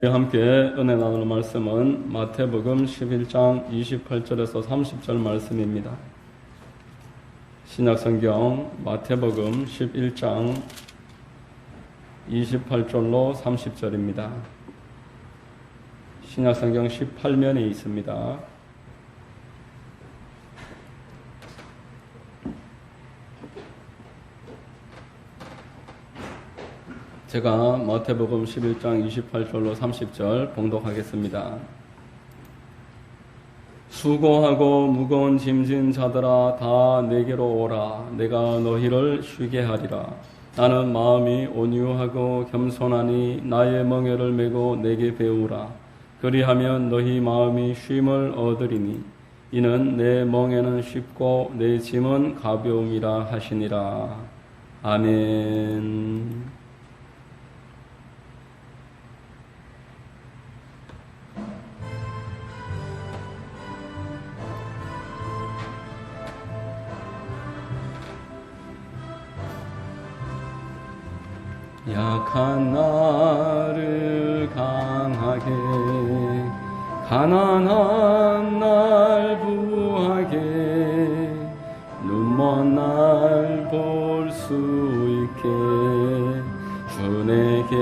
함께 은혜 나눌 말씀은 마태복음 11장 28절에서 30절 말씀입니다. 신약성경 마태복음 11장 28절로 30절입니다. 신약성경 18면에 있습니다. 제가 마태복음 11장 28절로 30절 봉독하겠습니다. 수고하고 무거운 짐진 자들아 다 내게로 오라. 내가 너희를 쉬게 하리라. 나는 마음이 온유하고 겸손하니 나의 멍에를 메고 내게 배우라. 그리하면 너희 마음이 쉼을 얻으리니 이는 내 멍에는 쉽고 내 짐은 가벼움이라 하시니라. 아멘. 약한 나를 강하게 가난한 날 부하게 눈먼 날 볼 수 있게 주 내게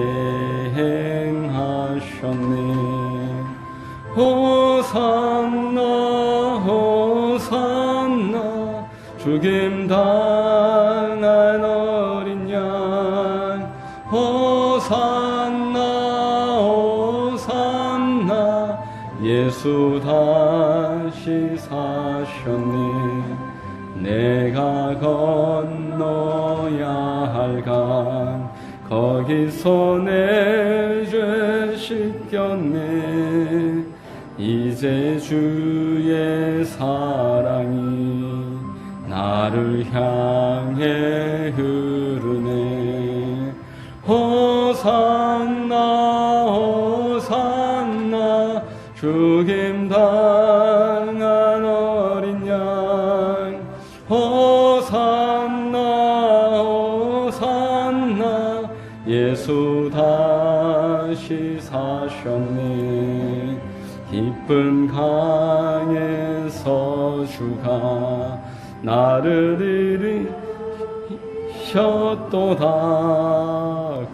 행하셨네. 호산나 호산나 죽임 당한 어린 양 호산나 호산나 예수 다시 사셨네. 내가 건너야 할 강 거기서 내 죄 씻겼네. 이제 주의 사랑이 나를 향해 흐르네. 호산나 호산나 죽임 당한 어린 양 호산나 호산나 예수 다시 사셨네. 기쁜 강에서 주가 나를 이리셨도다.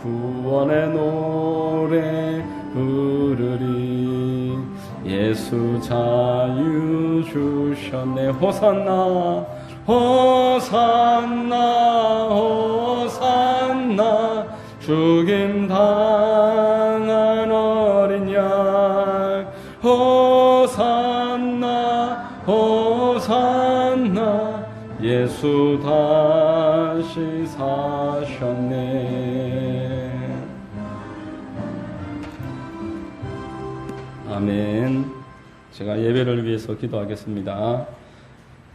구원의 노래 부르리. 예수 자유 주셨네. 호산나 호산나 호산나 죽임 당한 어린 양 호산나 호산나 예수 다시 사셨네. 아멘. 제가 예배를 위해서 기도하겠습니다.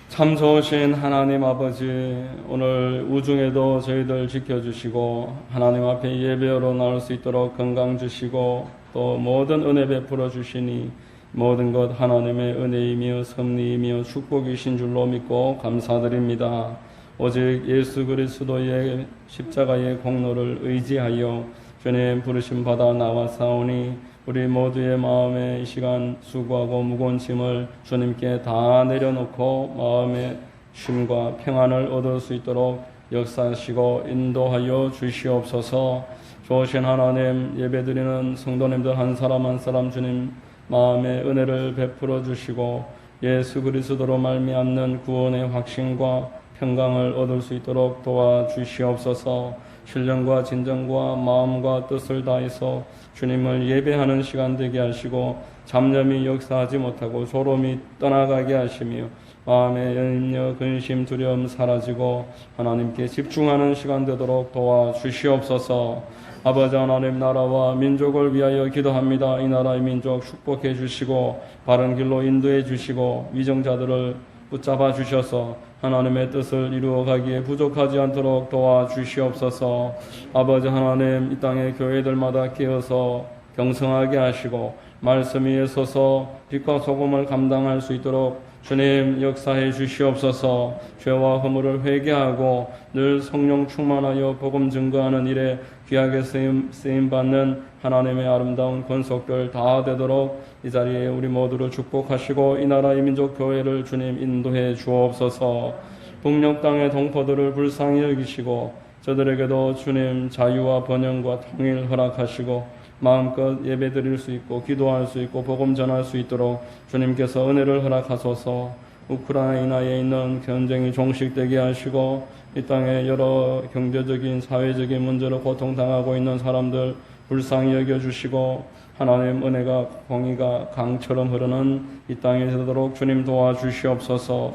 참 좋으신 하나님 아버지, 오늘 우중에도 저희들 지켜주시고 하나님 앞에 예배로 나올 수 있도록 건강 주시고 또 모든 은혜 베풀어 주시니 모든 것 하나님의 은혜이며 섭리이며 축복이신 줄로 믿고 감사드립니다. 오직 예수 그리스도의 십자가의 공로를 의지하여 주님 부르심 받아 나와사오니 우리 모두의 마음에 이 시간 수고하고 무거운 짐을 주님께 다 내려놓고 마음의 쉼과 평안을 얻을 수 있도록 역사하시고 인도하여 주시옵소서. 좋으신 하나님, 예배드리는 성도님들 한 사람 한 사람 주님 마음의 은혜를 베풀어 주시고 예수 그리스도로 말미암는 구원의 확신과 평강을 얻을 수 있도록 도와주시옵소서. 신령과 진정과 마음과 뜻을 다해서 주님을 예배하는 시간 되게 하시고 잡념이 역사하지 못하고 소름이 떠나가게 하시며 마음의 염려, 근심, 두려움 사라지고 하나님께 집중하는 시간 되도록 도와주시옵소서. 아버지 하나님, 나라와 민족을 위하여 기도합니다. 이 나라의 민족 축복해 주시고 바른 길로 인도해 주시고 위정자들을 붙잡아 주셔서 하나님의 뜻을 이루어가기에 부족하지 않도록 도와주시옵소서. 아버지 하나님, 이 땅의 교회들마다 깨어서 경성하게 하시고 말씀 위에 서서 빛과 소금을 감당할 수 있도록 주님 역사해 주시옵소서. 죄와 허물을 회개하고 늘 성령 충만하여 복음 증거하는 일에 귀하게 쓰임받는 하나님의 아름다운 권속들 다 되도록 이 자리에 우리 모두를 축복하시고 이 나라 이 민족 교회를 주님 인도해 주옵소서. 북녘 땅의 동포들을 불쌍히 여기시고 저들에게도 주님 자유와 번영과 통일 허락하시고 마음껏 예배 드릴 수 있고 기도할 수 있고 복음 전할 수 있도록 주님께서 은혜를 허락하소서. 우크라이나에 있는 전쟁이 종식되게 하시고 이 땅에 여러 경제적인 사회적인 문제로 고통당하고 있는 사람들 불쌍히 여겨주시고 하나님 은혜가 공의가 강처럼 흐르는 이 땅에 되도록 주님 도와주시옵소서.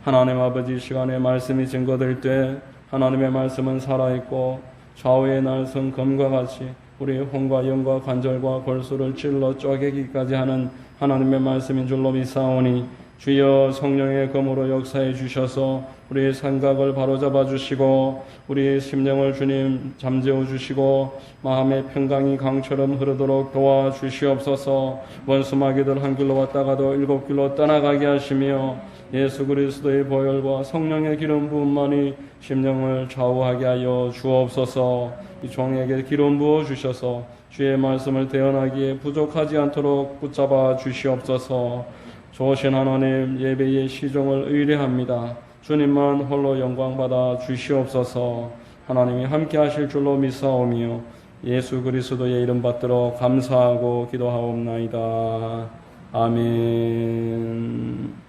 하나님 아버지 시간에 말씀이 증거될 때 하나님의 말씀은 살아있고 좌우의 날선 검과 같이 우리의 혼과 영과 관절과 골수를 찔러 쪼개기까지 하는 하나님의 말씀인 줄로 믿사오니 주여 성령의 검으로 역사해 주셔서 우리의 생각을 바로잡아 주시고 우리의 심령을 주님 잠재워 주시고 마음의 평강이 강처럼 흐르도록 도와주시옵소서. 원수마귀들 한 길로 왔다가도 일곱 길로 떠나가게 하시며 예수 그리스도의 보혈과 성령의 기름 부음만이 심령을 좌우하게 하여 주옵소서. 이 종에게 기름 부어 주셔서 주의 말씀을 대언하기에 부족하지 않도록 붙잡아 주시옵소서. 좋으신 하나님 예배의 시종을 의뢰합니다. 주님만 홀로 영광받아 주시옵소서. 하나님이 함께 하실 줄로 믿사오며 예수 그리스도의 이름 받들어 감사하고 기도하옵나이다. 아멘.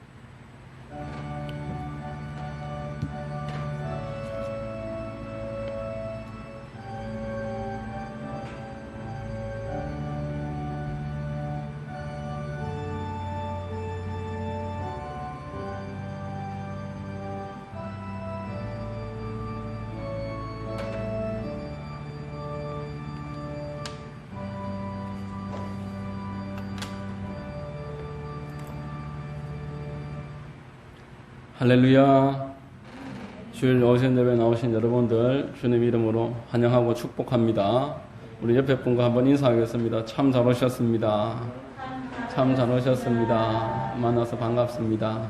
할렐루야. 주일 오전 예배 나오신 여러분들 주님 이름으로 환영하고 축복합니다. 우리 옆에 분과 한번 인사하겠습니다. 참 잘 오셨습니다. 참 잘 오셨습니다. 만나서 반갑습니다.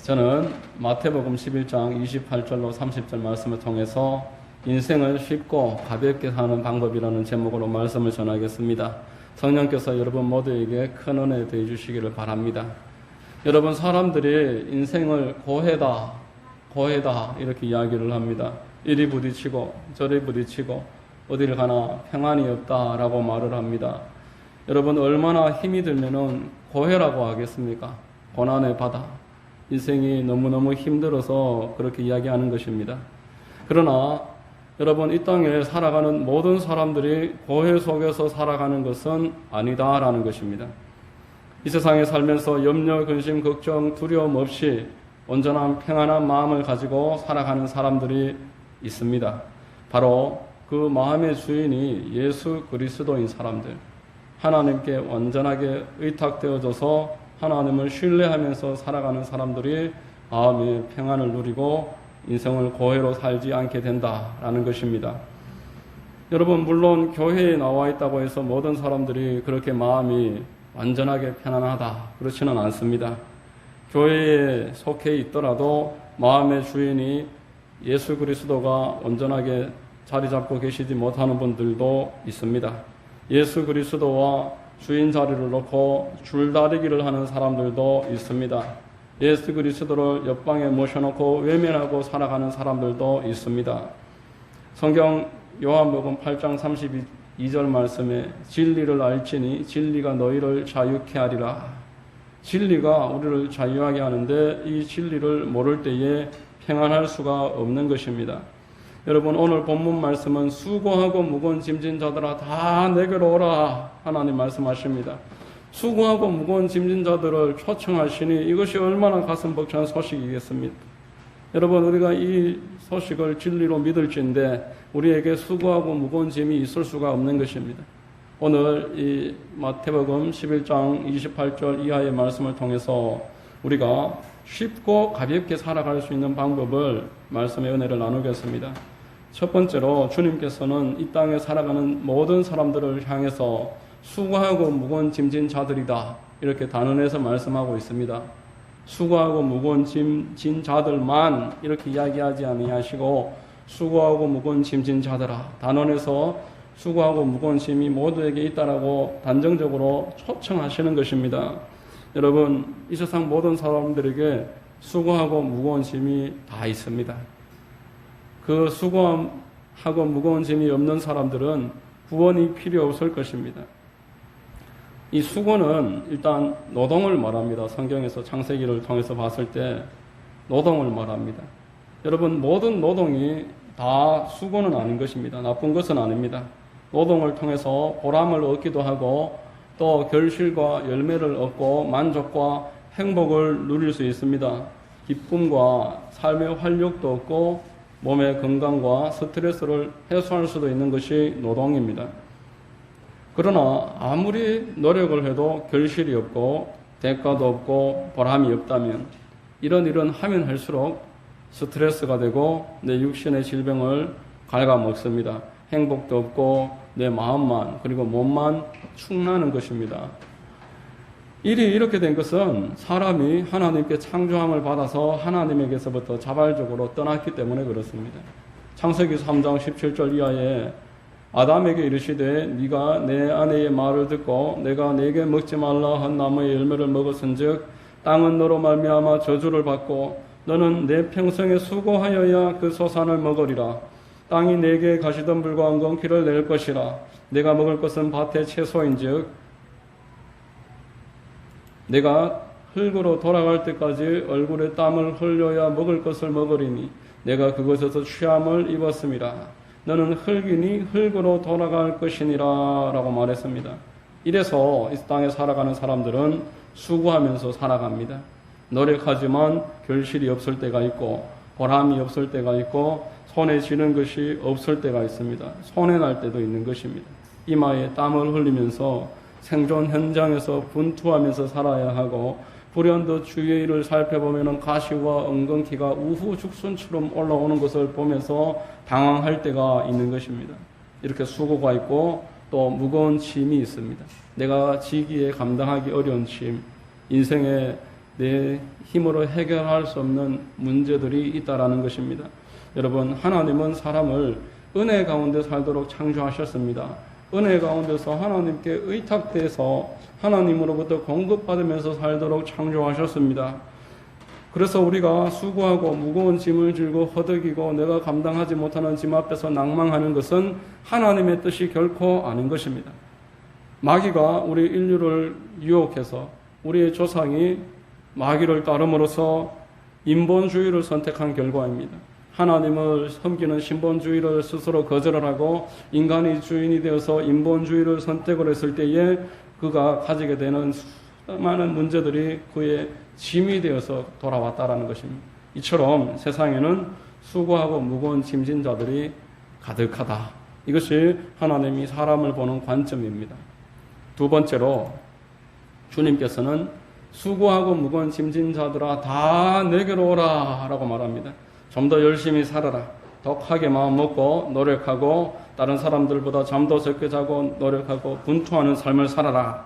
저는 마태복음 11장 28절로 30절 말씀을 통해서 인생을 쉽고 가볍게 사는 방법이라는 제목으로 말씀을 전하겠습니다. 성령께서 여러분 모두에게 큰 은혜 되어 주시기를 바랍니다. 여러분 사람들이 인생을 고해다 이렇게 이야기를 합니다. 이리 부딪히고 저리 부딪히고 어디를 가나 평안이 없다라고 말을 합니다. 여러분 얼마나 힘이 들면은 고해라고 하겠습니까? 고난의 바다. 인생이 너무너무 힘들어서 그렇게 이야기하는 것입니다. 그러나 여러분 이 땅에 살아가는 모든 사람들이 고해 속에서 살아가는 것은 아니다라는 것입니다. 이 세상에 살면서 염려, 근심, 걱정, 두려움 없이 온전한 평안한 마음을 가지고 살아가는 사람들이 있습니다. 바로 그 마음의 주인이 예수 그리스도인 사람들, 하나님께 완전하게 의탁되어져서 하나님을 신뢰하면서 살아가는 사람들이 마음의 평안을 누리고 인생을 고해로 살지 않게 된다라는 것입니다. 여러분 물론 교회에 나와 있다고 해서 모든 사람들이 그렇게 마음이 완전하게 편안하다 그렇지는 않습니다. 교회에 속해 있더라도 마음의 주인이 예수 그리스도가 온전하게 자리 잡고 계시지 못하는 분들도 있습니다. 예수 그리스도와 주인 자리를 놓고 줄다리기를 하는 사람들도 있습니다. 예수 그리스도를 옆방에 모셔놓고 외면하고 살아가는 사람들도 있습니다. 성경 요한복음 8장 32절 말씀에 진리를 알지니 진리가 너희를 자유케 하리라. 진리가 우리를 자유하게 하는데 이 진리를 모를 때에 평안할 수가 없는 것입니다. 여러분 오늘 본문 말씀은 수고하고 무거운 짐진 자들아 다 내게로 오라 하나님 말씀하십니다. 수고하고 무거운 짐진 자들을 초청하시니 이것이 얼마나 가슴 벅찬 소식이겠습니까? 여러분 우리가 이 소식을 진리로 믿을지인데 우리에게 수고하고 무거운 짐이 있을 수가 없는 것입니다. 오늘 이 마태복음 11장 28절 이하의 말씀을 통해서 우리가 쉽고 가볍게 살아갈 수 있는 방법을 말씀의 은혜를 나누겠습니다. 첫 번째로 주님께서는 이 땅에 살아가는 모든 사람들을 향해서 수고하고 무거운 짐진 자들이다 이렇게 단언해서 말씀하고 있습니다. 수고하고 무거운 짐 진 자들만 이렇게 이야기하지 아니하시고 수고하고 무거운 짐 진 자들아, 단원에서 수고하고 무거운 짐이 모두에게 있다라고 단정적으로 초청하시는 것입니다. 여러분, 이 세상 모든 사람들에게 수고하고 무거운 짐이 다 있습니다. 그 수고하고 무거운 짐이 없는 사람들은 구원이 필요 없을 것입니다. 이 수고는 일단 노동을 말합니다. 성경에서 창세기를 통해서 봤을 때 노동을 말합니다. 여러분, 모든 노동이 다 수고는 아닌 것입니다. 나쁜 것은 아닙니다. 노동을 통해서 보람을 얻기도 하고 또 결실과 열매를 얻고 만족과 행복을 누릴 수 있습니다. 기쁨과 삶의 활력도 얻고 몸의 건강과 스트레스를 해소할 수도 있는 것이 노동입니다. 그러나 아무리 노력을 해도 결실이 없고 대가도 없고 보람이 없다면 이런 일은 하면 할수록 스트레스가 되고 내 육신의 질병을 갉아먹습니다. 행복도 없고 내 마음만 그리고 몸만 축나는 것입니다. 일이 이렇게 된 것은 사람이 하나님께 창조함을 받아서 하나님에게서부터 자발적으로 떠났기 때문에 그렇습니다. 창세기 3장 17절 이하에 아담에게 이르시되 네가 내 아내의 말을 듣고 내가 네게 먹지 말라 한 나무의 열매를 먹었은즉 땅은 너로 말미암아 저주를 받고 너는 내 평생에 수고하여야 그 소산을 먹으리라. 땅이 내게 가시덤불과 엉겅퀴를 낼 것이라. 내가 먹을 것은 밭의 채소인즉 내가 흙으로 돌아갈 때까지 얼굴에 땀을 흘려야 먹을 것을 먹으리니 내가 그것에서 취함을 입었음이라. 너는 흙이니 흙으로 돌아갈 것이니라 라고 말했습니다. 이래서 이 땅에 살아가는 사람들은 수고하면서 살아갑니다. 노력하지만 결실이 없을 때가 있고 보람이 없을 때가 있고 손에 쥐는 것이 없을 때가 있습니다. 손해 날 때도 있는 것입니다. 이마에 땀을 흘리면서 생존 현장에서 분투하면서 살아야 하고 불현듯 주위의 일을 살펴보면 가시와 엉겅퀴가 우후죽순처럼 올라오는 것을 보면서 당황할 때가 있는 것입니다. 이렇게 수고가 있고 또 무거운 짐이 있습니다. 내가 지기에 감당하기 어려운 짐, 인생에 내 힘으로 해결할 수 없는 문제들이 있다라는 것입니다. 여러분, 하나님은 사람을 은혜 가운데 살도록 창조하셨습니다. 은혜 가운데서 하나님께 의탁돼서 하나님으로부터 공급받으면서 살도록 창조하셨습니다. 그래서 우리가 수고하고 무거운 짐을 들고 허덕이고 내가 감당하지 못하는 짐 앞에서 낭망하는 것은 하나님의 뜻이 결코 아닌 것입니다. 마귀가 우리 인류를 유혹해서 우리의 조상이 마귀를 따름으로써 인본주의를 선택한 결과입니다. 하나님을 섬기는 신본주의를 스스로 거절을 하고 인간이 주인이 되어서 인본주의를 선택을 했을 때에 그가 가지게 되는 수많은 문제들이 그의 짐이 되어서 돌아왔다라는 것입니다. 이처럼 세상에는 수고하고 무거운 짐진 자들이 가득하다. 이것이 하나님이 사람을 보는 관점입니다. 두 번째로 주님께서는 수고하고 무거운 짐진 자들아 다 내게로 오라 라고 말합니다. 좀 더 열심히 살아라. 독하게 마음 먹고 노력하고 다른 사람들보다 잠도 적게 자고 노력하고 분투하는 삶을 살아라.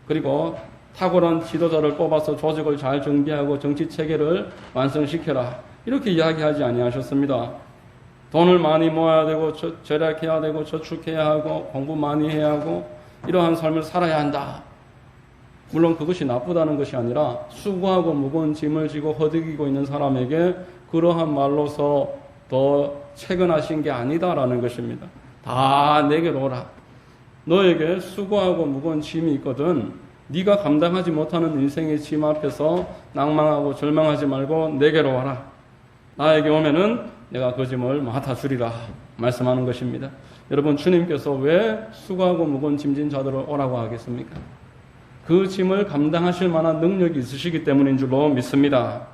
그리고 탁월한 지도자를 뽑아서 조직을 잘 정비하고 정치 체계를 완성시켜라. 이렇게 이야기하지 아니하셨습니다. 돈을 많이 모아야 되고 절약해야 되고 저축해야 하고 공부 많이 해야 하고 이러한 삶을 살아야 한다. 물론 그것이 나쁘다는 것이 아니라 수고하고 무거운 짐을 지고 허덕이고 있는 사람에게 그러한 말로서 더 채근하신 게 아니다라는 것입니다. 다 내게로 오라. 너에게 수고하고 무거운 짐이 있거든 네가 감당하지 못하는 인생의 짐 앞에서 낭망하고 절망하지 말고 내게로 와라. 나에게 오면은 내가 그 짐을 맡아주리라 말씀하는 것입니다. 여러분, 주님께서 왜 수고하고 무거운 짐진 자들을 오라고 하겠습니까? 그 짐을 감당하실 만한 능력이 있으시기 때문인 줄로 믿습니다.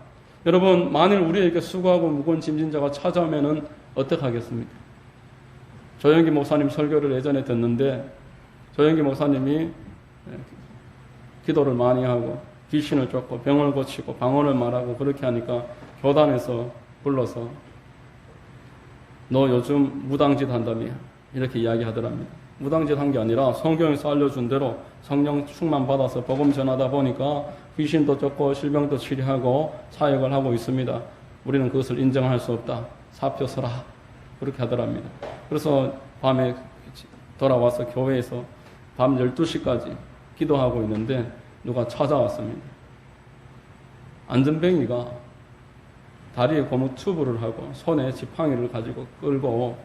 여러분, 만일 우리에게 수고하고 무거운 짐진 자가 찾아오면은 어떻게 하겠습니까? 조영기 목사님 설교를 예전에 듣는데 조영기 목사님이 기도를 많이 하고 귀신을 쫓고 병을 고치고 방언을 말하고 그렇게 하니까 교단에서 불러서 너 요즘 무당짓 한다며 이렇게 이야기하더랍니다. 무당짓 한 게 아니라 성경에서 알려준 대로 성령 충만 받아서 복음 전하다 보니까 귀신도 쫓고 질병도 치료하고 사역을 하고 있습니다. 우리는 그것을 인정할 수 없다. 사표 서라. 그렇게 하더랍니다. 그래서 밤에 돌아와서 교회에서 밤 12시까지 기도하고 있는데 누가 찾아왔습니다. 안전뱅이가 다리에 고무 튜브를 하고 손에 지팡이를 가지고 끌고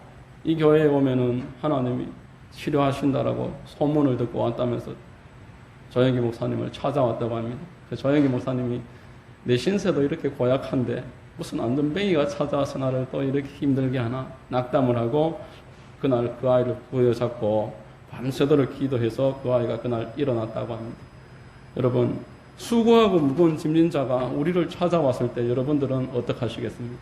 이 교회에 오면은 하나님이 치료하신다라고 소문을 듣고 왔다면서 조영기 목사님을 찾아왔다고 합니다. 조영기 목사님이 내 신세도 이렇게 고약한데 무슨 안전뱅이가 찾아와서 나를 또 이렇게 힘들게 하나 낙담을 하고 그날 그 아이를 부여잡고 밤새도록 기도해서 그 아이가 그날 일어났다고 합니다. 여러분, 수고하고 무거운 짐진 자가 우리를 찾아왔을 때 여러분들은 어떻게 하시겠습니까?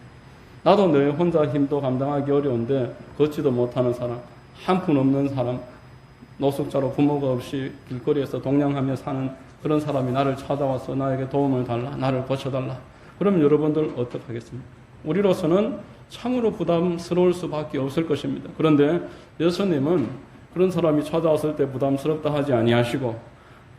나도 내 혼자 힘도 감당하기 어려운데 걷지도 못하는 사람, 한 푼 없는 사람, 노숙자로 부모가 없이 길거리에서 동냥하며 사는 그런 사람이 나를 찾아와서 나에게 도움을 달라, 나를 고쳐달라. 그러면 여러분들 어떻게 하겠습니까? 우리로서는 참으로 부담스러울 수밖에 없을 것입니다. 그런데 예수님은 그런 사람이 찾아왔을 때 부담스럽다 하지 아니하시고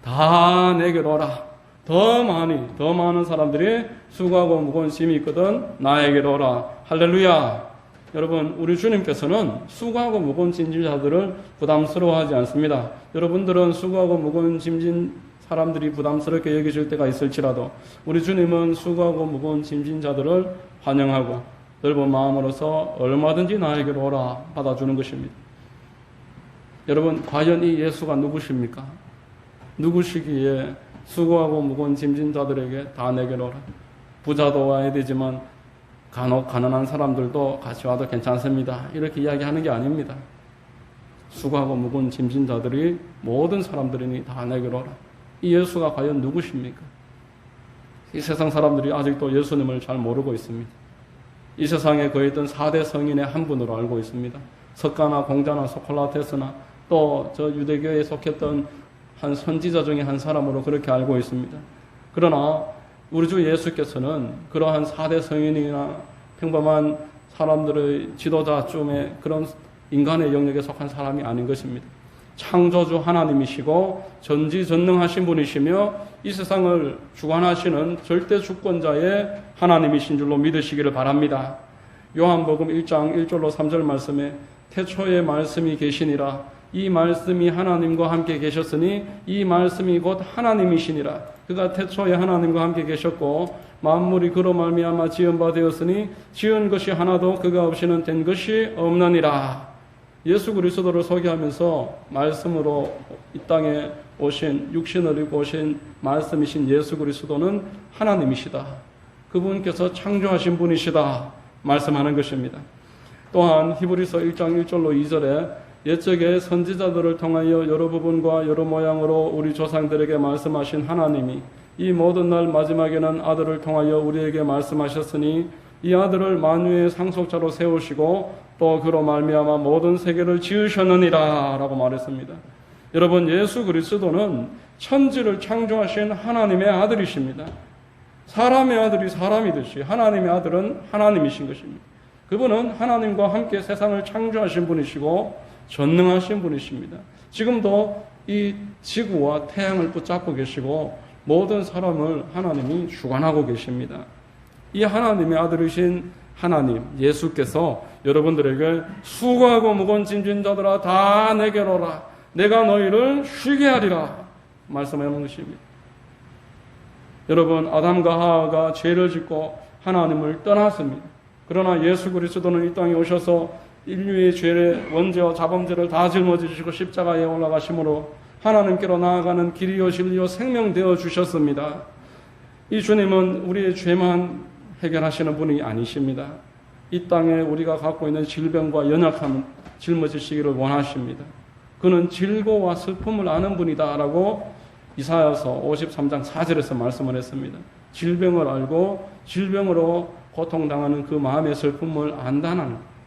다 내게로 오라. 더 많은 사람들이 수고하고 무거운 짐이 있거든 나에게로 오라. 할렐루야. 여러분, 우리 주님께서는 수고하고 무거운 짐진 자들을 부담스러워하지 않습니다. 여러분들은 수고하고 무거운 짐진 사람들이 부담스럽게 여기실 때가 있을지라도 우리 주님은 수고하고 무거운 짐진 자들을 환영하고 넓은 마음으로서 얼마든지 나에게로 오라 받아주는 것입니다. 여러분, 과연 이 예수가 누구십니까? 누구시기에 수고하고 무거운 짐진 자들에게 다 내게로 오라. 부자도 와야 되지만 간혹 가난한 사람들도 같이 와도 괜찮습니다. 이렇게 이야기하는 게 아닙니다. 수고하고 무거운 짐진 자들이 모든 사람들이니 다 내게로 오라. 이 예수가 과연 누구십니까? 이 세상 사람들이 아직도 예수님을 잘 모르고 있습니다. 이 세상에 거했던 4대 성인의 한 분으로 알고 있습니다. 석가나 공자나 소크라테스나 또 저 유대교에 속했던 한 선지자 중에 한 사람으로 그렇게 알고 있습니다. 그러나 우리 주 예수께서는 그러한 4대 성인이나 평범한 사람들의 지도자쯤의 그런 인간의 영역에 속한 사람이 아닌 것입니다. 창조주 하나님이시고 전지전능하신 분이시며 이 세상을 주관하시는 절대 주권자의 하나님이신 줄로 믿으시기를 바랍니다. 요한복음 1장 1절로 3절 말씀에 태초에 말씀이 계시니라. 이 말씀이 하나님과 함께 계셨으니 이 말씀이 곧 하나님이시니라. 그가 태초에 하나님과 함께 계셨고 만물이 그로 말미암아 지은 바 되었으니 지은 것이 하나도 그가 없이는 된 것이 없느니라. 예수 그리스도를 소개하면서 말씀으로 이 땅에 오신 육신을 입고 오신 말씀이신 예수 그리스도는 하나님이시다. 그분께서 창조하신 분이시다 말씀하는 것입니다. 또한 히브리서 1장 1절로 2절에 옛적에 선지자들을 통하여 여러 부분과 여러 모양으로 우리 조상들에게 말씀하신 하나님이 이 모든 날 마지막에는 아들을 통하여 우리에게 말씀하셨으니 이 아들을 만유의 상속자로 세우시고 또 그로 말미암아 모든 세계를 지으셨느니라 라고 말했습니다. 여러분, 예수 그리스도는 천지를 창조하신 하나님의 아들이십니다. 사람의 아들이 사람이듯이 하나님의 아들은 하나님이신 것입니다. 그분은 하나님과 함께 세상을 창조하신 분이시고 전능하신 분이십니다. 지금도 이 지구와 태양을 붙잡고 계시고 모든 사람을 하나님이 주관하고 계십니다. 이 하나님의 아들이신 하나님 예수께서 여러분들에게 수고하고 무거운 짐진 자들아 다 내게로 오라. 내가 너희를 쉬게 하리라 말씀하는 것입니다. 여러분, 아담과 하와가 죄를 짓고 하나님을 떠났습니다. 그러나 예수 그리스도는 이 땅에 오셔서 인류의 죄의 원죄와 자범죄를 다 짊어지시고 십자가에 올라가심으로 하나님께로 나아가는 길이요 진리요 생명 되어 주셨습니다. 이 주님은 우리의 죄만 해결하시는 분이 아니십니다. 이 땅에 우리가 갖고 있는 질병과 연약함을 짊어지시기를 원하십니다. 그는 질고와 슬픔을 아는 분이다라고 이사야서 53장 4절에서 말씀을 했습니다. 질병을 알고 질병으로 고통당하는 그 마음의 슬픔을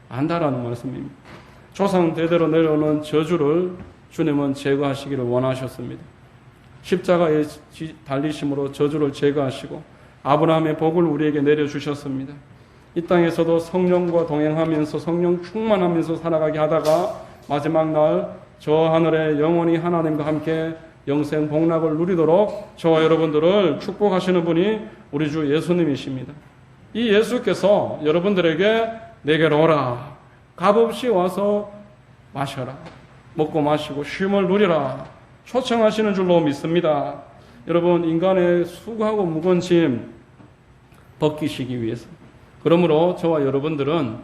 안다라는 말씀입니다. 조상 대대로 내려오는 저주를 주님은 제거하시기를 원하셨습니다. 십자가에 달리심으로 저주를 제거하시고 아브라함의 복을 우리에게 내려주셨습니다. 이 땅에서도 성령과 동행하면서 성령 충만하면서 살아가게 하다가 마지막 날 저 하늘에 영원히 하나님과 함께 영생 복락을 누리도록 저와 여러분들을 축복하시는 분이 우리 주 예수님이십니다. 이 예수께서 여러분들에게 내게로 오라, 값없이 와서 마셔라, 먹고 마시고 쉼을 누리라 초청하시는 줄로 믿습니다. 여러분, 인간의 수고하고 무거운 짐 벗기시기 위해서, 그러므로 저와 여러분들은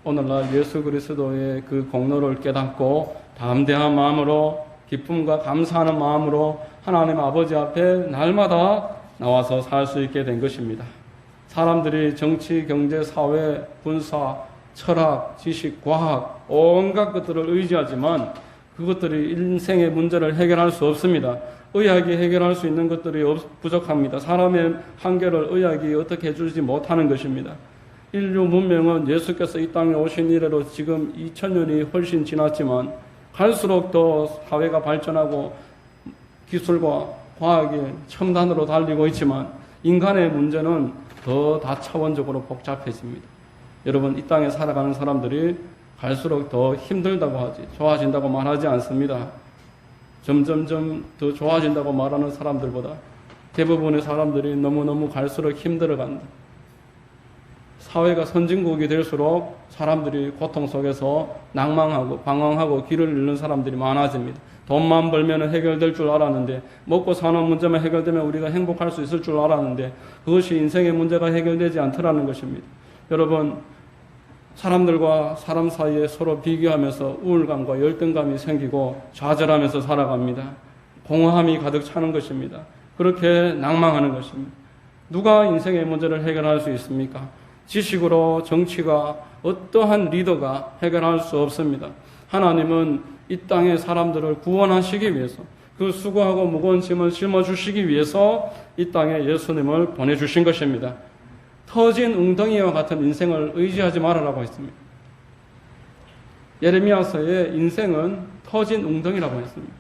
오늘날 예수 그리스도의 그 공로를 깨닫고 담대한 마음으로, 기쁨과 감사하는 마음으로 하나님 아버지 앞에 날마다 나와서 살 수 있게 된 것입니다. 사람들이 정치, 경제, 사회, 군사, 철학, 지식, 과학 온갖 것들을 의지하지만 그것들이 인생의 문제를 해결할 수 없습니다. 의학이 해결할 수 있는 것들이 부족합니다. 사람의 한계를 의학이 어떻게 해주지 못하는 것입니다. 인류 문명은 예수께서 이 땅에 오신 이래로 지금 2000년이 훨씬 지났지만 갈수록 더 사회가 발전하고 기술과 과학이 첨단으로 달리고 있지만 인간의 문제는 더 다차원적으로 복잡해집니다. 여러분, 이 땅에 살아가는 사람들이 갈수록 더 힘들다고 하지 좋아진다고 말하지 않습니다. 점점점 더 좋아진다고 말하는 사람들보다 대부분의 사람들이 너무너무 갈수록 힘들어간다. 사회가 선진국이 될수록 사람들이 고통 속에서 낭망하고 방황하고 길을 잃는 사람들이 많아집니다. 돈만 벌면 해결될 줄 알았는데, 먹고 사는 문제만 해결되면 우리가 행복할 수 있을 줄 알았는데 그것이 인생의 문제가 해결되지 않더라는 것입니다. 여러분, 사람들과 사람 사이에 서로 비교하면서 우울감과 열등감이 생기고 좌절하면서 살아갑니다. 공허함이 가득 차는 것입니다. 그렇게 낭망하는 것입니다. 누가 인생의 문제를 해결할 수 있습니까? 지식으로 정치가, 어떠한 리더가 해결할 수 없습니다. 하나님은 이 땅의 사람들을 구원하시기 위해서, 그 수고하고 무거운 짐을 짊어주시기 위해서 이 땅에 예수님을 보내주신 것입니다. 터진 웅덩이와 같은 인생을 의지하지 말아라고 했습니다. 예레미야서의 인생은 터진 웅덩이라고 했습니다.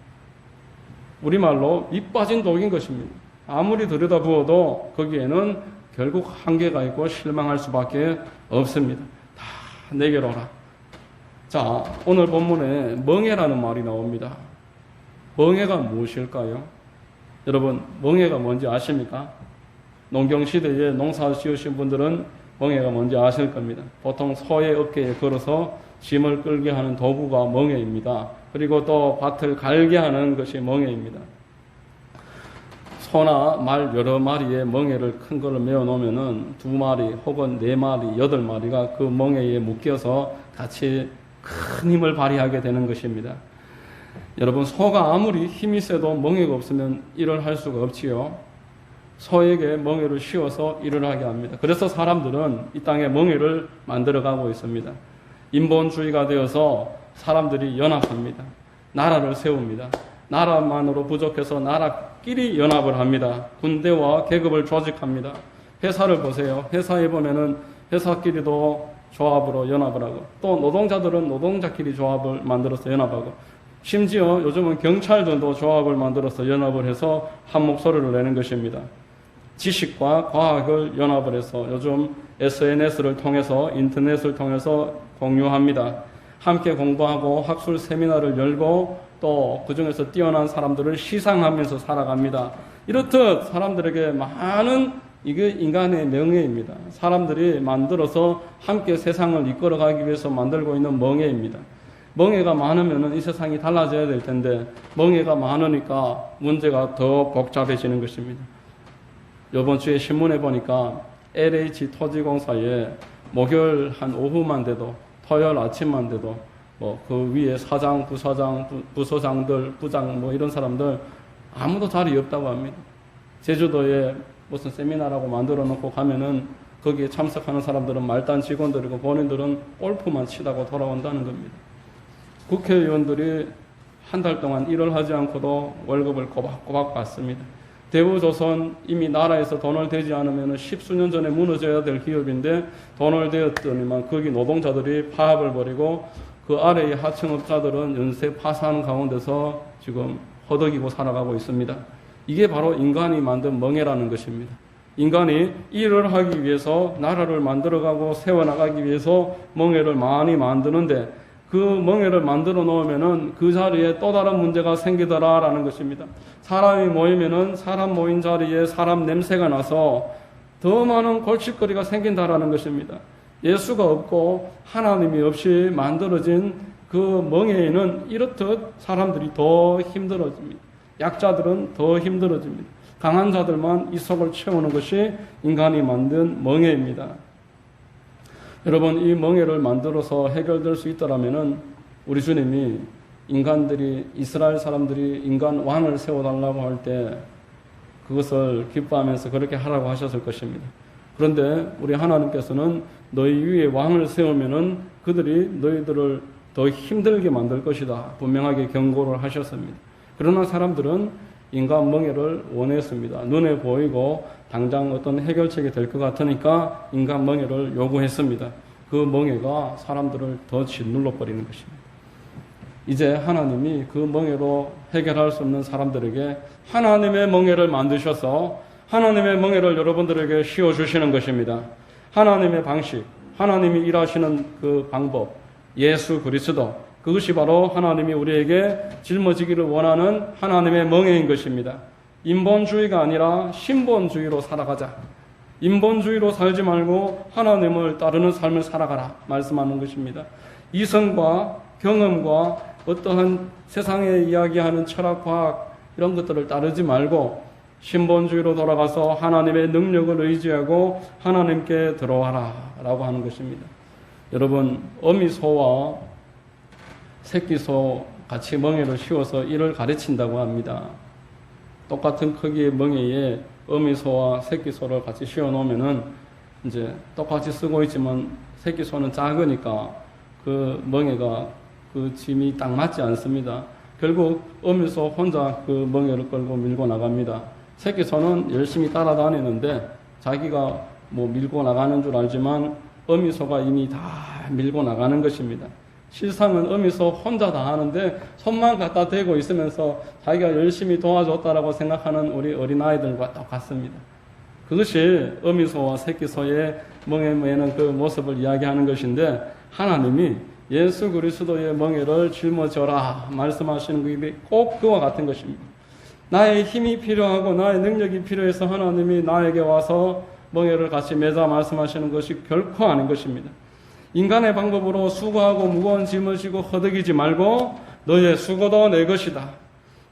우리말로 밑 빠진 독인 것입니다. 아무리 들여다보아도 거기에는 결국 한계가 있고 실망할 수밖에 없습니다. 다 내게로 오라. 자, 오늘 본문에 멍에라는 말이 나옵니다. 멍에가 무엇일까요? 여러분, 멍에가 뭔지 아십니까? 농경시대에 농사 지으신 분들은 멍에가 뭔지 아실 겁니다. 보통 소의 어깨에 걸어서 짐을 끌게 하는 도구가 멍에입니다. 그리고 또 밭을 갈게 하는 것이 멍에입니다. 소나 말 여러 마리의 멍에를 큰 걸로 메어 놓으면은 2마리 혹은 4마리, 8마리가 그 멍에에 묶여서 같이 큰 힘을 발휘하게 되는 것입니다. 여러분, 소가 아무리 힘이 세도 멍에가 없으면 일을 할 수가 없지요. 소에게 멍에를 씌워서 일을 하게 합니다. 그래서 사람들은 이 땅에 멍에를 만들어가고 있습니다. 인본주의가 되어서 사람들이 연합합니다. 나라를 세웁니다. 나라만으로 부족해서 나라끼리 연합을 합니다. 군대와 계급을 조직합니다. 회사를 보세요. 회사에 보면은 회사끼리도 조합으로 연합을 하고, 또 노동자들은 노동자끼리 조합을 만들어서 연합하고, 심지어 요즘은 경찰들도 조합을 만들어서 연합을 해서 한 목소리를 내는 것입니다. 지식과 과학을 연합을 해서 요즘 SNS를 통해서, 인터넷을 통해서 공유합니다. 함께 공부하고 학술 세미나를 열고 또 그중에서 뛰어난 사람들을 시상하면서 살아갑니다. 이렇듯 사람들에게 많은, 이게 인간의 명예입니다. 사람들이 만들어서 함께 세상을 이끌어가기 위해서 만들고 있는 멍에입니다. 멍에가 많으면 이 세상이 달라져야 될 텐데 멍에가 많으니까 문제가 더 복잡해지는 것입니다. 이번 주에 신문에 보니까 LH 토지공사에 목요일 한 오후만 돼도, 토요일 아침만 돼도 그 위에 사장, 부사장, 부서장들, 부장 이런 사람들 아무도 자리 없다고 합니다. 제주도에 무슨 세미나라고 만들어 놓고 가면은 거기에 참석하는 사람들은 말단 직원들이고 본인들은 골프만 치다고 돌아온다는 겁니다. 국회의원들이 한 달 동안 일을 하지 않고도 월급을 꼬박꼬박 받습니다. 대우조선 이미 나라에서 돈을 대지 않으면 10수년 전에 무너져야 될 기업인데 돈을 대었더니만 거기 노동자들이 파업을 벌이고 그 아래의 하청업자들은 연쇄 파산 가운데서 지금 허덕이고 살아가고 있습니다. 이게 바로 인간이 만든 멍에라는 것입니다. 인간이 일을 하기 위해서, 나라를 만들어가고 세워나가기 위해서 멍에를 많이 만드는데 그 멍에를 만들어 놓으면은 그 자리에 또 다른 문제가 생기더라라는 것입니다. 사람이 모이면은 사람 모인 자리에 사람 냄새가 나서 더 많은 골칫거리가 생긴다라는 것입니다. 예수가 없고 하나님이 없이 만들어진 그 멍에에는 이렇듯 사람들이 더 힘들어집니다. 약자들은 더 힘들어집니다. 강한 자들만 이 속을 채우는 것이 인간이 만든 멍에입니다. 여러분, 이 멍에를 만들어서 해결될 수 있더라면은 우리 주님이 인간들이, 이스라엘 사람들이 인간 왕을 세워달라고 할 때 그것을 기뻐하면서 그렇게 하라고 하셨을 것입니다. 그런데 우리 하나님께서는 너희 위에 왕을 세우면은 그들이 너희들을 더 힘들게 만들 것이다, 분명하게 경고를 하셨습니다. 그러나 사람들은 인간 멍에를 원했습니다. 눈에 보이고 당장 어떤 해결책이 될 것 같으니까 인간 멍에를 요구했습니다. 그 멍에가 사람들을 더 짓눌러 버리는 것입니다. 이제 하나님이 그 멍에로 해결할 수 없는 사람들에게 하나님의 멍에를 만드셔서 하나님의 멍에를 여러분들에게 씌워주시는 것입니다. 하나님의 방식, 하나님이 일하시는 그 방법, 예수 그리스도, 그것이 바로 하나님이 우리에게 짊어지기를 원하는 하나님의 멍에인 것입니다. 인본주의가 아니라 신본주의로 살아가자. 인본주의로 살지 말고 하나님을 따르는 삶을 살아가라 말씀하는 것입니다. 이성과 경험과 어떠한 세상에 이야기하는 철학, 과학 이런 것들을 따르지 말고 신본주의로 돌아가서 하나님의 능력을 의지하고 하나님께 들어와라 라고 하는 것입니다. 여러분, 어미소와 새끼소 같이 멍에를 씌워서 이를 가르친다고 합니다. 똑같은 크기의 멍에에 어미소와 새끼소를 같이 씌워 놓으면은 이제 똑같이 쓰고 있지만 새끼소는 작으니까 그 멍에가 그 짐이 딱 맞지 않습니다. 결국 어미소 혼자 그 멍에를 끌고 밀고 나갑니다. 새끼소는 열심히 따라다니는데 자기가 뭐 밀고 나가는 줄 알지만 어미소가 이미 다 밀고 나가는 것입니다. 실상은 어미소 혼자 다 하는데 손만 갖다 대고 있으면서 자기가 열심히 도와줬다라고 생각하는 우리 어린아이들과 똑같습니다. 그것이 어미소와 새끼소의 멍에매는 그 모습을 이야기하는 것인데 하나님이 예수 그리스도의 멍에를 짊어져라 말씀하시는 것이 꼭 그와 같은 것입니다. 나의 힘이 필요하고 나의 능력이 필요해서 하나님이 나에게 와서 멍에를 같이 매자 말씀하시는 것이 결코 아닌 것입니다. 인간의 방법으로 수고하고 무거운 짐을 지고 허덕이지 말고 너의 수고도 내 것이다.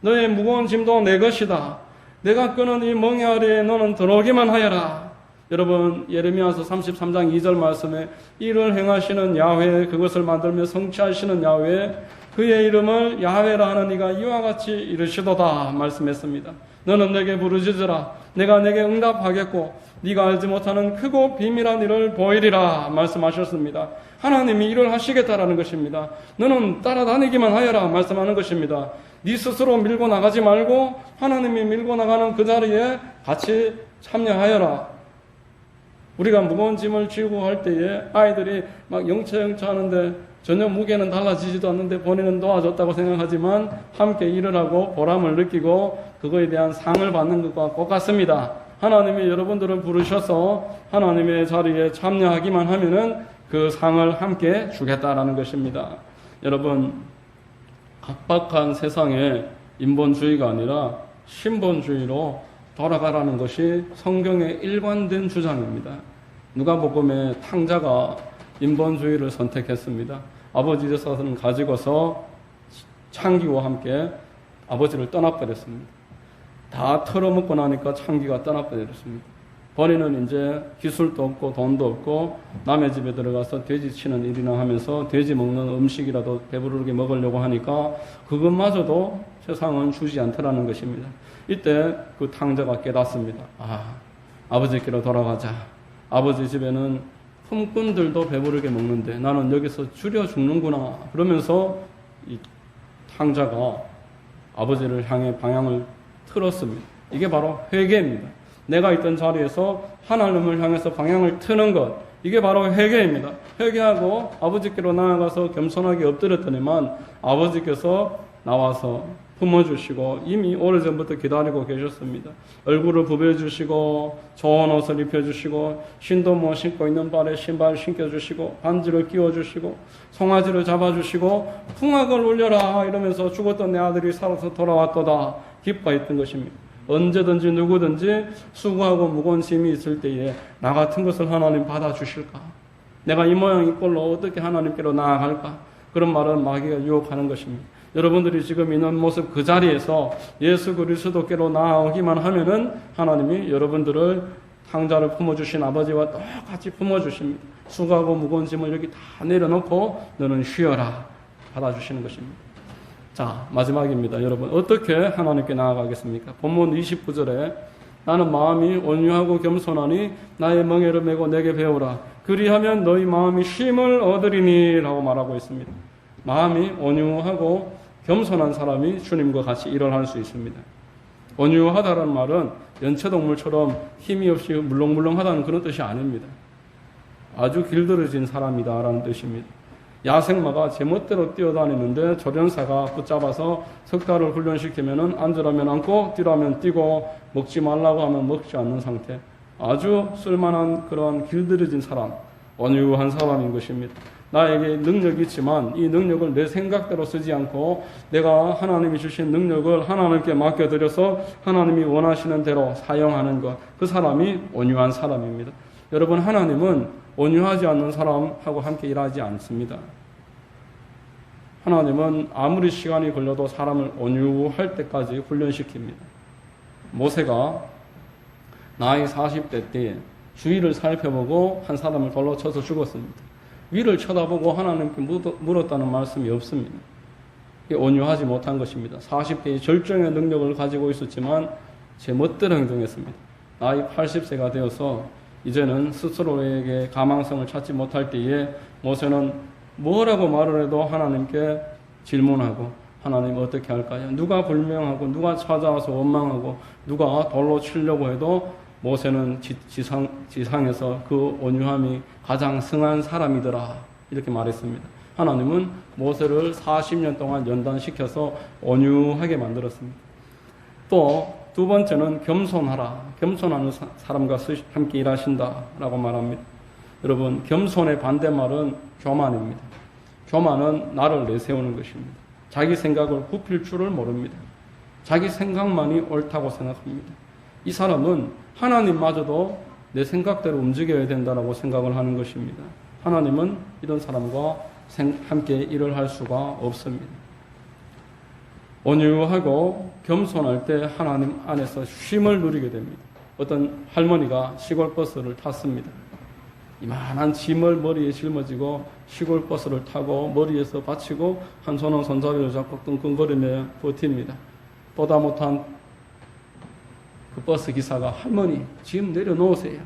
너의 무거운 짐도 내 것이다. 내가 끄는 이 멍에 아래에 너는 들어오기만 하여라. 여러분, 예레미야서 33장 2절 말씀에 이를 행하시는 야훼, 그것을 만들며 성취하시는 야훼, 그의 이름을 야훼라 하는 이가 이와 같이 이르시도다 말씀했습니다. 너는 내게 부르짖으라. 내가 내게 응답하겠고 네가 알지 못하는 크고 비밀한 일을 보이리라 말씀하셨습니다. 하나님이 일을 하시겠다라는 것입니다. 너는 따라다니기만 하여라 말씀하는 것입니다. 네 스스로 밀고 나가지 말고 하나님이 밀고 나가는 그 자리에 같이 참여하여라. 우리가 무거운 짐을 지고 할 때에 아이들이 막 영차영차 하는데 전혀 무게는 달라지지도 않는데 본인은 도와줬다고 생각하지만 함께 일을 하고 보람을 느끼고 그거에 대한 상을 받는 것과 똑같습니다. 하나님이 여러분들을 부르셔서 하나님의 자리에 참여하기만 하면은 그 상을 함께 주겠다라는 것입니다. 여러분, 각박한 세상에 인본주의가 아니라 신본주의로 돌아가라는 것이 성경의 일관된 주장입니다. 누가복음의 탕자가 인본주의를 선택했습니다. 아버지 재산을 가지고서 창기와 함께 아버지를 떠나버렸습니다. 다 털어먹고 나니까 창기가 떠나버렸습니다. 본인은 이제 기술도 없고 돈도 없고 남의 집에 들어가서 돼지 치는 일이나 하면서 돼지 먹는 음식이라도 배부르게 먹으려고 하니까 그것마저도 세상은 주지 않더라는 것입니다. 이때 그 탕자가 깨닫습니다. 아버지께로 돌아가자. 아버지 집에는 품꾼들도 배부르게 먹는데 나는 여기서 줄여 죽는구나. 그러면서 이 탕자가 아버지를 향해 방향을 틀었습니다. 이게 바로 회개입니다. 내가 있던 자리에서 하나님을 향해서 방향을 트는 것, 이게 바로 회개입니다. 회개하고 아버지께로 나아가서 겸손하게 엎드렸더니만 아버지께서 나와서 품어주시고 이미 오래전부터 기다리고 계셨습니다. 얼굴을 부벼주시고 좋은 옷을 입혀주시고 신도 못 신고 있는 발에 신발 신겨주시고 반지를 끼워주시고 송아지를 잡아주시고 풍악을 울려라 이러면서 죽었던 내 아들이 살아서 돌아왔도다 기뻐했던 것입니다. 언제든지 누구든지 수고하고 무거운 짐이 있을 때에 나 같은 것을 하나님 받아주실까? 내가 이 모양 이 꼴로 어떻게 하나님께로 나아갈까? 그런 말은 마귀가 유혹하는 것입니다. 여러분들이 지금 있는 모습 그 자리에서 예수 그리스도께로 나아오기만 하면은 하나님이 여러분들을 탕자를 품어주신 아버지와 똑같이 품어주십니다. 수고하고 무거운 짐을 여기 다 내려놓고 너는 쉬어라 받아주시는 것입니다. 자, 마지막입니다. 여러분 어떻게 하나님께 나아가겠습니까? 본문 29절에 나는 마음이 온유하고 겸손하니 나의 멍에를 메고 내게 배우라. 그리하면 너희 마음이 쉼을 얻으리니 라고 말하고 있습니다. 마음이 온유하고 겸손한 사람이 주님과 같이 일을 할 수 있습니다. 온유하다는 말은 연체동물처럼 힘이 없이 물렁물렁하다는 그런 뜻이 아닙니다. 아주 길들여진 사람이다라는 뜻입니다. 야생마가 제멋대로 뛰어다니는데 조련사가 붙잡아서 석 달을 훈련시키면은 앉으라면 앉고 뛰라면 뛰고 먹지 말라고 하면 먹지 않는 상태. 아주 쓸만한 그런 길들여진 사람, 온유한 사람인 것입니다. 나에게 능력이 있지만 이 능력을 내 생각대로 쓰지 않고 내가 하나님이 주신 능력을 하나님께 맡겨드려서 하나님이 원하시는 대로 사용하는 것, 그 사람이 온유한 사람입니다. 여러분, 하나님은 온유하지 않는 사람하고 함께 일하지 않습니다. 하나님은 아무리 시간이 걸려도 사람을 온유할 때까지 훈련시킵니다. 모세가 나이 40대 때 주위를 살펴보고 한 사람을 돌로 쳐서 죽었습니다. 위를 쳐다보고 하나님께 물었다는 말씀이 없습니다. 이게 온유하지 못한 것입니다. 40대의 절정의 능력을 가지고 있었지만 제 멋대로 행동했습니다. 나이 80세가 되어서 이제는 스스로에게 가망성을 찾지 못할 때에 모세는 뭐라고 말을 해도 하나님께 질문하고 하나님 어떻게 할까요? 누가 불명하고 누가 찾아와서 원망하고 누가 돌로 치려고 해도 모세는 지상에서 그 온유함이 가장 승한 사람이더라 이렇게 말했습니다. 하나님은 모세를 40년 동안 연단시켜서 온유하게 만들었습니다. 또 두 번째는 겸손하라. 겸손하는 사람과 함께 일하신다라고 말합니다. 여러분, 겸손의 반대말은 교만입니다. 교만은 나를 내세우는 것입니다. 자기 생각을 굽힐 줄을 모릅니다. 자기 생각만이 옳다고 생각합니다. 이 사람은 하나님마저도 내 생각대로 움직여야 된다고 생각을 하는 것입니다. 하나님은 이런 사람과 함께 일을 할 수가 없습니다. 온유하고 겸손할 때 하나님 안에서 쉼을 누리게 됩니다. 어떤 할머니가 시골버스를 탔습니다. 이만한 짐을 머리에 짊어지고 시골버스를 타고 머리에서 받치고 한 손은 손잡이를 잡고 끙끙거리며 버팁니다. 보다 못한 그 버스 기사가 할머니 짐 내려놓으세요.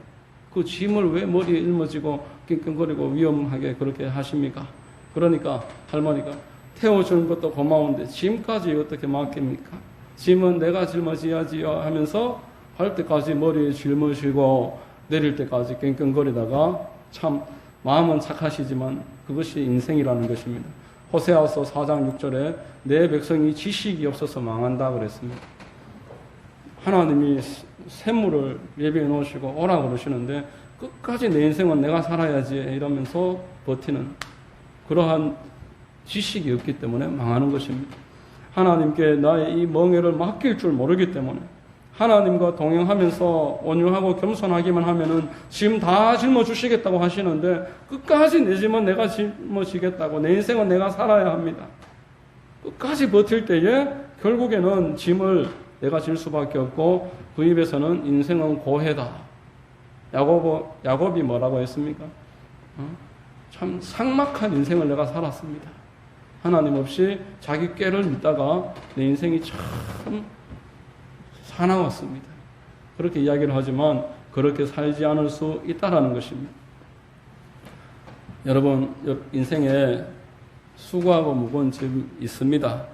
그 짐을 왜 머리에 짊어지고 낑낑거리고 위험하게 그렇게 하십니까? 그러니까 할머니가 태워주는 것도 고마운데 짐까지 어떻게 맡깁니까? 짐은 내가 짊어져야지요 하면서 할 때까지 머리에 짊어지고 내릴 때까지 낑낑거리다가 참 마음은 착하시지만 그것이 인생이라는 것입니다. 호세아서 4장 6절에 내 백성이 지식이 없어서 망한다 그랬습니다. 하나님이 샘물을 예비해 놓으시고 오라 그러시는데 끝까지 내 인생은 내가 살아야지 이러면서 버티는 그러한 지식이 없기 때문에 망하는 것입니다. 하나님께 나의 이 멍에를 맡길 줄 모르기 때문에 하나님과 동행하면서 온유하고 겸손하기만 하면은 짐 다 짊어주시겠다고 하시는데 끝까지 내 짐은 내가 짊어지겠다고 내 인생은 내가 살아야 합니다. 끝까지 버틸 때에 결국에는 짐을 내가 질 수밖에 없고 그 입에서는 인생은 고해다. 야곱이 뭐라고 했습니까? 참 삭막한 인생을 내가 살았습니다. 하나님 없이 자기 꾀를 믿다가 내 인생이 참 사나웠습니다. 그렇게 이야기를 하지만 그렇게 살지 않을 수 있다라는 것입니다. 여러분, 인생에 수고하고 무거운 짐이 있습니다.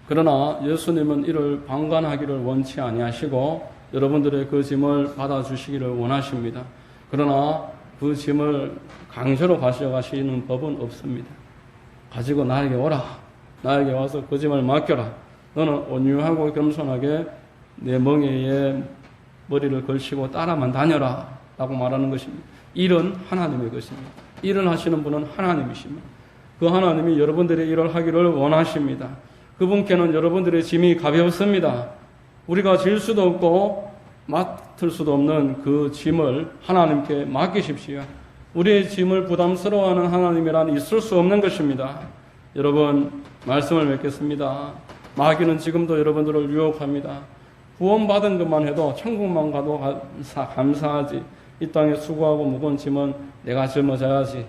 그러나 예수님은 이를 방관하기를 원치 아니하시고 여러분들의 그 짐을 받아주시기를 원하십니다. 그러나 그 짐을 강제로 가져가시는 법은 없습니다. 가지고 나에게 오라. 나에게 와서 그 짐을 맡겨라. 너는 온유하고 겸손하게 내 멍에에 머리를 걸치고 따라만 다녀라 라고 말하는 것입니다. 일은 하나님의 것입니다. 일을 하시는 분은 하나님이십니다. 그 하나님이 여러분들의 일을 하기를 원하십니다. 그분께는 여러분들의 짐이 가볍습니다. 우리가 질 수도 없고 맡을 수도 없는 그 짐을 하나님께 맡기십시오. 우리의 짐을 부담스러워하는 하나님이란 있을 수 없는 것입니다. 여러분, 말씀을 맺겠습니다. 마귀는 지금도 여러분들을 유혹합니다. 구원받은 것만 해도 천국만 가도 감사하지. 이 땅에 수고하고 무거운 짐은 내가 짊어져야지.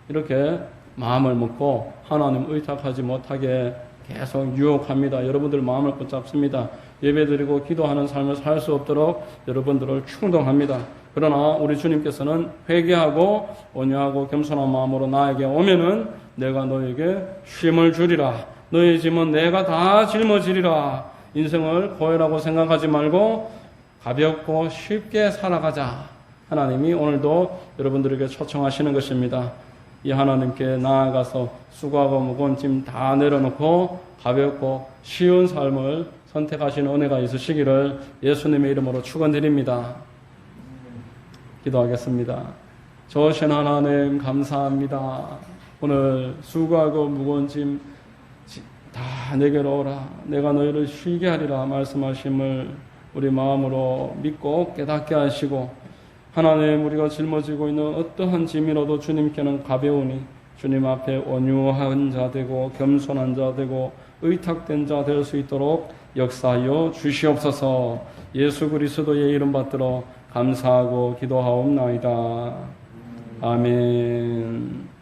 이렇게 마음을 먹고 하나님 의탁하지 못하게 계속 유혹합니다. 여러분들 마음을 붙잡습니다. 예배드리고 기도하는 삶을 살 수 없도록 여러분들을 충동합니다. 그러나 우리 주님께서는 회개하고 온유하고 겸손한 마음으로 나에게 오면은 내가 너에게 쉼을 주리라. 너의 짐은 내가 다 짊어지리라. 인생을 고해라고 생각하지 말고 가볍고 쉽게 살아가자. 하나님이 오늘도 여러분들에게 초청하시는 것입니다. 이 하나님께 나아가서 수고하고 무거운 짐 다 내려놓고 가볍고 쉬운 삶을 선택하시는 은혜가 있으시기를 예수님의 이름으로 축원드립니다. 기도하겠습니다. 좋으신 하나님 감사합니다. 오늘 수고하고 무거운 짐 다 내게로 오라. 내가 너희를 쉬게 하리라 말씀하심을 우리 마음으로 믿고 깨닫게 하시고 하나님 우리가 짊어지고 있는 어떠한 짐이라도 주님께는 가벼우니 주님 앞에 온유한 자 되고 겸손한 자 되고 의탁된 자 될 수 있도록 역사하여 주시옵소서. 예수 그리스도의 이름 받들어 감사하고 기도하옵나이다. 아멘.